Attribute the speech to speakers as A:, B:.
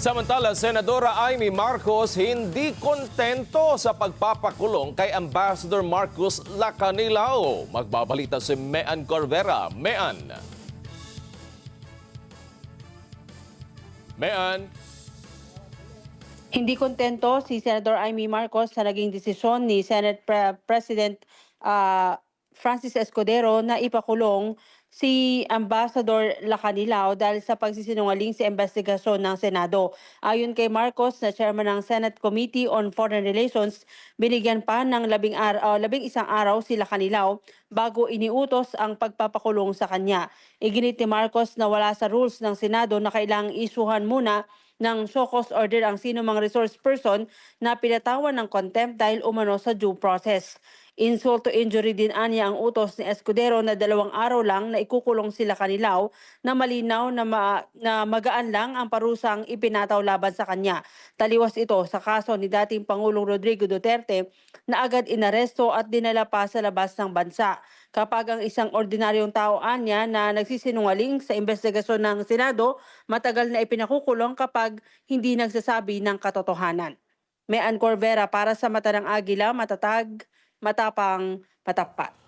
A: Samantala, Senadora Amy Marcos hindi kontento sa pagpapakulong kay Ambassador Marcos Lacanilao. Magbabalita si Mean Corvera. Mean.
B: Hindi kontento si Senator Amy Marcos sa naging desisyon ni Senate President Francis Escudero na ipakulong si Ambassador Lacanilao dahil sa pagsisinungaling sa investigasyon ng Senado. Ayon kay Marcos na chairman ng Senate Committee on Foreign Relations, binigyan pa ng 11 araw si Lacanilao bago iniutos ang pagpapakulong sa kanya. Iginit ni Marcos na wala sa rules ng Senado na kailangang isuhan muna ng show cause order ang sino mang resource person na pinatawan ng contempt dahil umano sa due process. Insult to injury din anya ang utos ni Escudero na 2 araw lang na ikukulong sila Canilao na malinaw na magaan lang ang parusang ipinataw laban sa kanya. Taliwas ito sa kaso ni dating Pangulong Rodrigo Duterte na agad inaresto at dinala pa sa labas ng bansa. Kapag ang isang ordinaryong tao anya na nagsisinungaling sa investigasyon ng Senado, matagal na ipinakukulong kapag hindi nagsasabi ng katotohanan. Mean Corvera para sa Mata ng Agila, matatag, matapang, matapat.